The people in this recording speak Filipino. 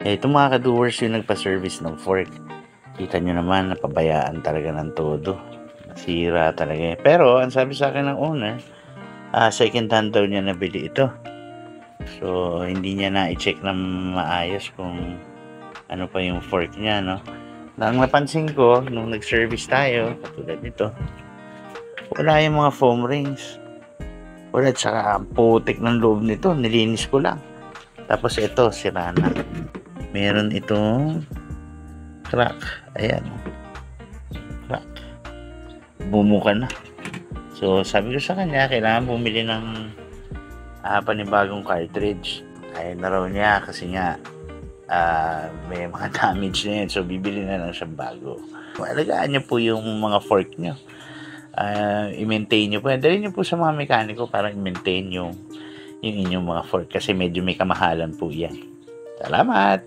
Itong mga ka-doers yung nagpa-service ng fork. Kita nyo naman, napabayaan talaga ng todo. Nasira talaga eh. Pero, ang sabi sa akin ng owner, second hand daw niya nabili ito. So, hindi niya na-check na maayos kung ano pa yung fork niya, no? Ang napansin ko, nung nag-service tayo, katulad nito, wala yung mga foam rings. Wala, tsaka putik ng loob nito, nilinis ko lang. Tapos ito, sira na. Meron itong crack. Ayan. Crack. Bumuka na. So, sabi ko sa kanya, kailangan bumili ng panibagong cartridge. Kaya na raw niya kasi nga may mga damage na yun. So, bibili na lang siyang bago. Alagaan niyo po yung mga fork niyo. I-maintain niyo po. Dali niyo po sa mga mekaniko para i-maintain yung inyong mga fork kasi medyo may kamahalan po yan. Salamat!